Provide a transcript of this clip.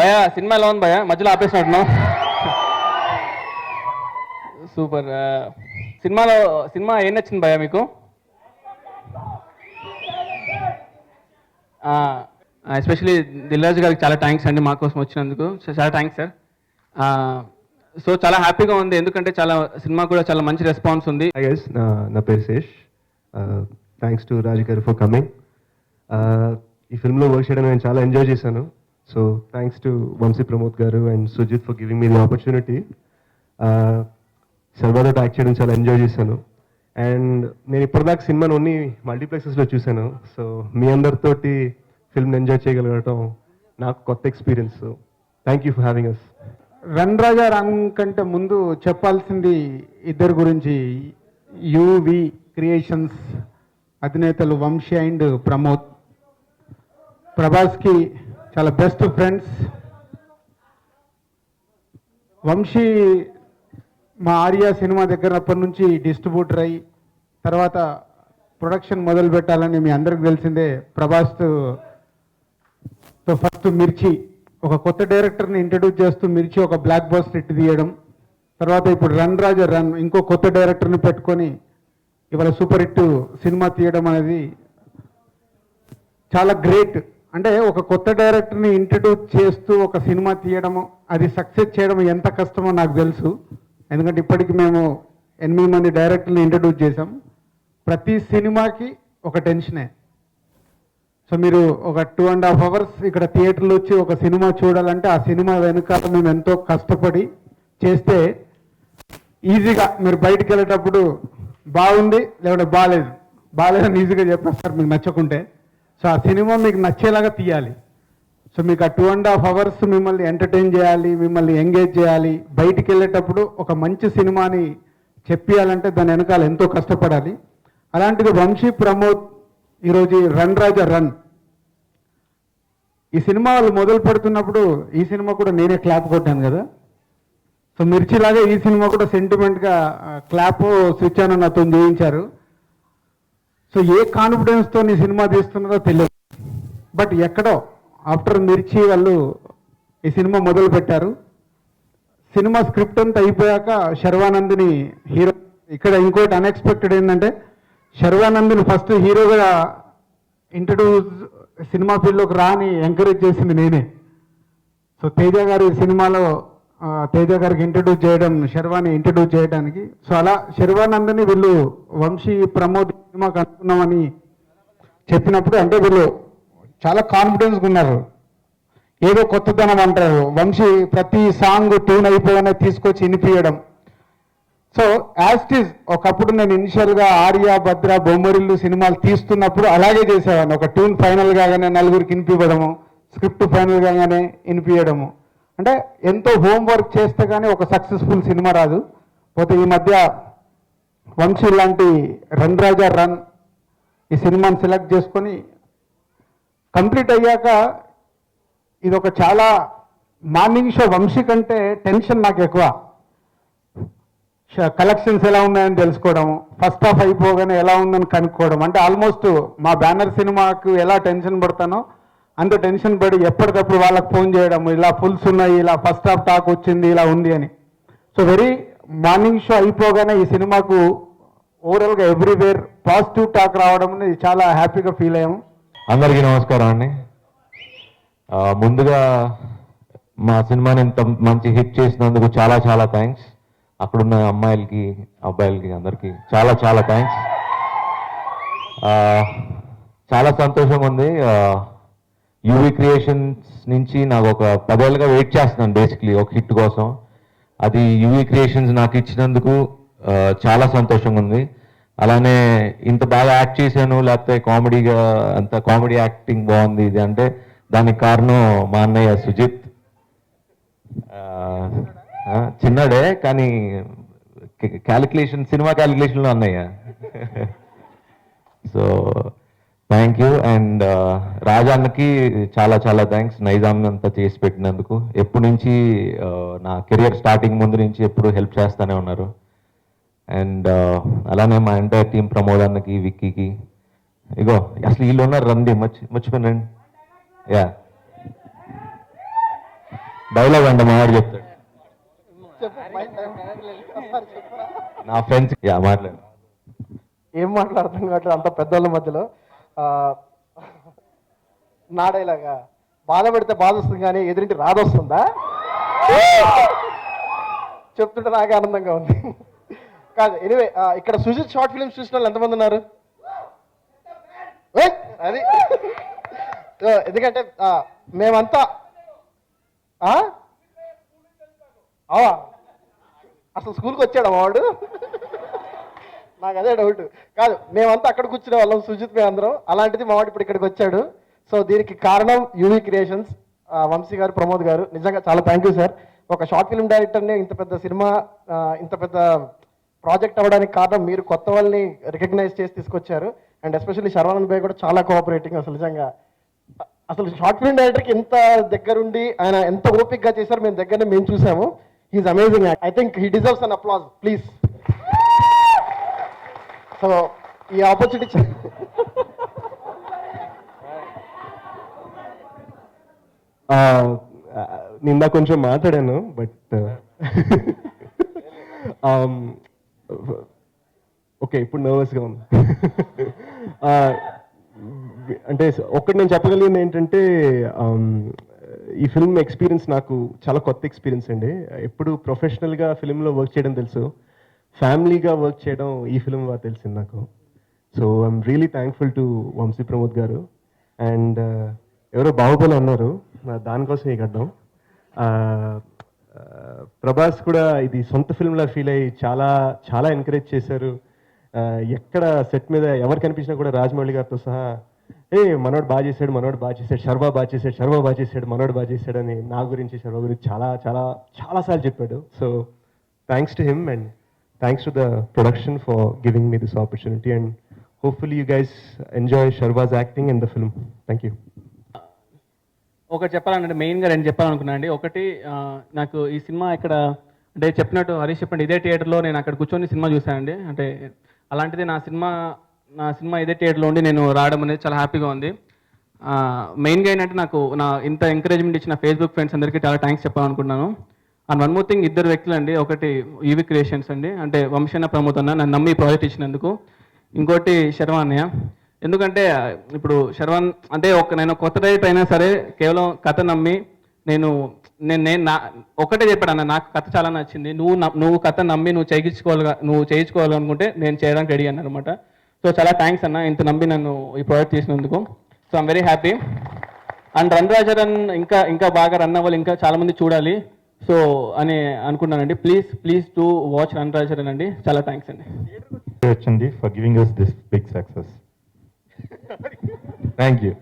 భయ సినిమా ఎలా ఉంది భయ? మధ్యలో ఆపేసినట్టున్నావు. సూపర్. సినిమా ఏం నచ్చింది భయ మీకు? ఎస్పెషలీ దిల్రాజు గారికి చాలా థ్యాంక్స్ అండి, మా కోసం వచ్చినందుకు. చాలా థ్యాంక్స్ సార్. సో చాలా హ్యాపీగా ఉంది, ఎందుకంటే సినిమా కూడా చాలా మంచి రెస్పాన్స్ ఉంది. Hi guys, నా పేరు శేష్. థ్యాంక్స్ టు రాజు గారు ఫర్ కమింగ్. ఈ ఫిల్మ్లో వర్క్ చేయడం నేను చాలా ఎంజాయ్ చేశాను. So thanks to Vamsi Pramod గారు and Sujeeth for giving me the opportunity. సర్వాతో యాక్ట్ చేయడం చాలా ఎంజాయ్ చేశాను. అండ్ నేను ఇప్పటిదాకా సినిమాను ఓన్లీ మల్టీప్లెక్సెస్లో చూశాను. సో మీ అందరితోటి ఫిల్మ్ని ఎంజాయ్ చేయగలగటం నాకు కొత్త experience. Thank you for having us. Run Raja run కంటే ముందు చెప్పాల్సింది ఇద్దరు గురించి. యువి క్రియేషన్స్ అధినేతలు వంశీ అండ్ ప్రమోద్. ప్రభాస్కి చాలా బెస్ట్ ఫ్రెండ్స్. వంశీ మా ఆర్యా సినిమా దగ్గరప్పటి నుంచి డిస్ట్రిబ్యూటర్ అయ్యి తర్వాత ప్రొడక్షన్ మొదలు పెట్టాలని మీ అందరికి తెలిసిందే. ప్రభాస్తో ఫస్ట్ మిర్చి ఒక కొత్త డైరెక్టర్ని ఇంట్రడ్యూస్ చేస్తూ మిర్చి ఒక బ్లాక్ బస్టర్ హిట్ తీయడం, తర్వాత ఇప్పుడు రన్ రాజా రన్ ఇంకో కొత్త డైరెక్టర్ని పెట్టుకొని ఇవాళ సూపర్ హిట్ సినిమా తీయడం అనేది చాలా గ్రేట్. అంటే ఒక కొత్త డైరెక్టర్ని ఇంట్రడ్యూస్ చేస్తూ ఒక సినిమా తీయడము, అది సక్సెస్ చేయడం ఎంత కష్టమో నాకు తెలుసు. ఎందుకంటే ఇప్పటికి మేము 8 మంది డైరెక్టర్ని ఇంట్రడ్యూస్ చేసాం. ప్రతి సినిమాకి ఒక టెన్షనే. సో మీరు ఒక 2.5 hours ఇక్కడ థియేటర్లో వచ్చి ఒక సినిమా చూడాలంటే ఆ సినిమా వెనుకాల మేము ఎంతో కష్టపడి చేస్తే ఈజీగా మీరు బయటికి వెళ్ళేటప్పుడు బాగుంది లేకుంటే బాగాలేదని ఈజీగా చెప్పేస్తారు మీకు నచ్చకుంటే. సో ఆ సినిమా మీకు నచ్చేలాగా తీయాలి. సో మీకు ఆ 2.5 hours మిమ్మల్ని ఎంటర్టైన్ చేయాలి, మిమ్మల్ని ఎంగేజ్ చేయాలి. బయటికి వెళ్ళేటప్పుడు ఒక మంచి సినిమాని చెప్పియాలంటే దాని వెనకాల ఎంతో కష్టపడాలి. అలాంటిది వంశీ ప్రమోద్ ఈరోజు రన్ రాజా రన్ ఈ సినిమా వాళ్ళు మొదలు పెడుతున్నప్పుడు ఈ సినిమా కూడా నేనే క్లాప్ కొట్టాను కదా. సో మిర్చిలాగా ఈ సినిమా కూడా సెంటిమెంట్గా క్లాప్ స్విచ్ అని నాతో చేయించారు. సో ఏ కాన్ఫిడెన్స్తో ఈ సినిమా తీస్తున్నారో తెలియదు, బట్ ఎక్కడో ఆఫ్టర్ మిర్చి వాళ్ళు ఈ సినిమా మొదలు పెట్టారు. సినిమా స్క్రిప్ట్ అంతా అయిపోయాక శర్వానంద్ని హీరో. ఇక్కడ ఇంకోటి అన్ఎక్స్పెక్టెడ్ ఏంటంటే శర్వానంద్ని ఫస్ట్ హీరోగా ఇంట్రడ్యూస్ సినిమా ఫీల్డ్లోకి రాని ఎంకరేజ్ చేసింది నేనే. సో తేజ గారి సినిమాలో తేజ గారికి ఇంట్రడ్యూస్ చేయడం, శర్వాని ఇంట్రడ్యూస్ చేయడానికి. సో అలా శర్వానంద్ని వీళ్ళు వంశీ ప్రమోద్ సినిమాకి అనుకున్నామని చెప్పినప్పుడు అంటే వీళ్ళు చాలా కాన్ఫిడెన్స్గా ఉన్నారు. ఏదో కొత్తదనం అంటారు. వంశీ ప్రతి సాంగ్ ట్యూన్ అయిపోగానే తీసుకొచ్చి వినిపించడం. సో యాస్టీజ్ ఒకప్పుడు నేను ఇనిషియల్గా ఆర్య భద్ర బొమ్మరిల్లు సినిమాలు తీస్తున్నప్పుడు అలాగే చేసేవాడిని. ఒక ట్యూన్ ఫైనల్ కాగానే నలుగురికి వినిపించడము, స్క్రిప్ట్ ఫైనల్ కాగానే వినిపించడము. అంటే ఎంతో హోంవర్క్ చేస్తే కానీ ఒక సక్సెస్ఫుల్ సినిమా రాదు. పోతే ఈ మధ్య వంశీ లాంటి రన్ రాజా రన్ ఈ సినిమాని సెలెక్ట్ చేసుకొని కంప్లీట్ అయ్యాక ఇది ఒక చాలా మార్నింగ్ షో. వంశీ కంటే టెన్షన్ నాకు ఎక్కువ. కలెక్షన్స్ ఎలా ఉన్నాయని తెలుసుకోవడము, ఫస్ట్ హాఫ్ అయిపోగానే ఎలా ఉందని కనుక్కోవడం. అంటే ఆల్మోస్ట్ మా బ్యానర్ సినిమాకు ఎలా టెన్షన్ పడతానో అంత టెన్షన్ పడి ఎప్పటికప్పుడు వాళ్ళకి ఫోన్ చేయడం, ఇలా ఫుల్స్ ఉన్నాయి, ఇలా ఫస్ట్ హాఫ్ టాక్ వచ్చింది, ఇలా ఉంది అని. సో వెరీ మార్నింగ్ షో అయిపోగానే ఈ సినిమాకు ఓవరాల్గా ఎవ్రీవేర్ పాజిటివ్ టాక్ రావడం అనేది చాలా హ్యాపీగా ఫీల్ అయ్యాము. అందరికీ నమస్కారం అండి. ముందుగా మా సినిమాని ఇంత మంచి హిట్ చేసినందుకు చాలా చాలా థ్యాంక్స్. అక్కడున్న అమ్మాయిలకి అబ్బాయిలకి అందరికీ చాలా చాలా థ్యాంక్స్. చాలా సంతోషంగా ఉంది. యూవీ క్రియేషన్స్ నుంచి నాకు ఒక 10 ఏళ్ళుగా వెయిట్ చేస్తున్నాను బేసిక్లీ ఒక హిట్ కోసం. అది యూవీ క్రియేషన్స్ నాకు ఇచ్చినందుకు చాలా సంతోషంగా ఉంది. అలానే ఇంత బాగా యాక్ట్ చేశాను, లేకపోతే కామెడీగా అంత కామెడీ యాక్టింగ్ బాగుంది ఇది అంటే దానికి కారణం మా అన్నయ్య సుజిత్. చిన్నడే కానీ సినిమా క్యాలిక్యులేషన్లో అన్నయ్య. So thank you. అండ్ రాజాన్నకి చాలా చాలా థ్యాంక్స్ నైజాం అంతా చేసి పెట్టినందుకు. ఎప్పటి నుంచి నా కెరియర్ స్టార్టింగ్ ముందు నుంచి ఎప్పుడు హెల్ప్ చేస్తూనే ఉన్నారు. అండ్ అలానే మా ఎంటైర్ టీం ప్రమోద్ అన్నకి, విక్కీకి, ఇగో అసలు వీళ్ళు ఉన్నారు రండి మర్చిపోయినండి. యా డైలాగ్ అంట మా వాడు చెప్తాడు. నా ఫ్రెండ్స్ మాట్లాడు. ఏం మాట్లాడుతాం కాబట్టి అంత పెద్దోళ్ళ మధ్యలో నాడేలాగా బాధ పెడితే బాధ వస్తుంది కానీ ఎదురింటి రాదొస్తుందా చెప్తుంటే నాకే ఆనందంగా ఉంది. కాదు ఎనివే ఇక్కడ సుజిత్ షార్ట్ ఫిల్మ్స్ చూసిన వాళ్ళు ఎంతమంది ఉన్నారు? అది ఎందుకంటే మేమంతా అవా అసలు స్కూల్కి వచ్చాడు వాడు, నాకు అదే డౌట్. కాదు మేమంతా అక్కడ కూర్చునే వాళ్ళం సుజిత్ మేము అందరం, అలాంటిది మా వాడు ఇప్పుడు ఇక్కడికి వచ్చాడు. సో దీనికి కారణం యూవీ క్రియేషన్స్, వంశీ గారు, ప్రమోద్ గారు. నిజంగా చాలా థ్యాంక్ యూ సార్. ఒక షార్ట్ ఫిల్మ్ డైరెక్టర్ని ఇంత పెద్ద సినిమా ఇంత పెద్ద ప్రాజెక్ట్ అవ్వడానికి కారణం మీరు కొత్త వాళ్ళని రికగ్నైజ్ చేసి తీసుకొచ్చారు. అండ్ ఎస్పెషల్లీ శర్వానంద్ భాయ్ కూడా చాలా కోఆపరేటింగ్. అసలు నిజంగా అసలు షార్ట్ ఫిల్మ్ డైరెక్టర్కి ఎంత దగ్గరుండి ఆయన ఎంత ఓపిక్గా చేశారు మేము దగ్గరనే మేము చూసాము. He is amazing. I think he deserves an applause please. So ఈ ఆపర్చునిటీ నిందా కొంచెం మాట్లాడాను, బట్ ఓకే ఇప్పుడు నర్వస్గా ఉంది. అంటే ఒకటి నేను చెప్పగలిగింది ఏంటంటే ఈ ఫిల్మ్ ఎక్స్పీరియన్స్ నాకు చాలా కొత్త ఎక్స్పీరియన్స్ అండి. ఎప్పుడు ప్రొఫెషనల్గా ఫిల్మ్లో వర్క్ చేయడం తెలుసు, ఫ్యామిలీగా వర్క్ చేయడం ఈ ఫిల్మ్ వల్ల తెలిసింది నాకు. So I'm really thankful to Vamsi Pramod గారు. అండ్ ఎవరో బాహుబలి అన్నారు, దానికోసం ఈ గడ్డం. ప్రభాస్ కూడా ఇది సొంత ఫిల్మ్లా ఫీల్ అయ్యి చాలా చాలా ఎంకరేజ్ చేశారు. ఎక్కడ సెట్ మీద ఎవరు కనిపించినా కూడా రాజమౌళి గారితో సహా మనోడు బాగా చేశాడు, మనోడు బాగా చేశాడు, శర్వా బాగా చేశాడు, శర్వా బాగా చేశాడు, మనోడు బాగా చేశాడు అని నా గురించి శర్వా గురించి చాలా చాలా చాలాసార్లు చెప్పాడు. So thanks to him and thanks to the production for giving me this opportunity. And hopefully you guys enjoy Sharwa's acting in the film. Thank you. ఒకటి చెప్పాలంటే మెయిన్గా రెండు చెప్పాలనుకున్నాను అండి. ఒకటి నాకు ఈ సినిమా ఇక్కడ అంటే చెప్పినట్టు హరీష్ చెప్పండి, ఇదే థియేటర్లో నేను అక్కడ కూర్చొని సినిమా చూశానండి. అంటే అలాంటిది నా సినిమా ఇదే థియేటర్లో ఉండి నేను రావడం అనేది చాలా హ్యాపీగా ఉంది. మెయిన్గా ఏంటంటే నాకు ఇంత ఎంకరేజ్మెంట్ ఇచ్చిన ఫేస్బుక్ ఫ్రెండ్స్ అందరికీ చాలా థ్యాంక్స్ చెప్పాలనుకుంటున్నాను. అండ్ వన్ మోర్ థింగ్, ఇద్దరు వ్యక్తులు అండి. ఒకటి యూవీ క్రియేషన్స్ అండి, అంటే వంశన్న ప్రమోద్ అన్న నన్ను నమ్మి ప్రాజెక్ట్ ఇచ్చినందుకు. ఇంకోటి శర్వా అన్నయ్య. ఎందుకంటే ఇప్పుడు శర్వాన్ అంటే నేను కొత్త డైరెక్టర్ అయినా సరే కేవలం కథ నమ్మి నేను ఒకటే చెప్పాడు అన్న, నాకు కథ చాలా నచ్చింది, నువ్వు కథ నమ్మి నువ్వు చేయించుకోవాలనుకుంటే నేను చేయడానికి రెడీ అన్న అనమాట. సో చాలా థ్యాంక్స్ అన్న, ఇంత నమ్మి నన్ను ఈ ప్రాజెక్ట్ చేసినందుకు. So I'm very happy. And run Raja run ఇంకా బాగా రన్ అవ్వాలి, ఇంకా చాలామంది చూడాలి సో అని అనుకున్నానండి. Please to watch run Raja run అండి. చాలా థ్యాంక్స్ అండి. For giving us this big success. Thank you.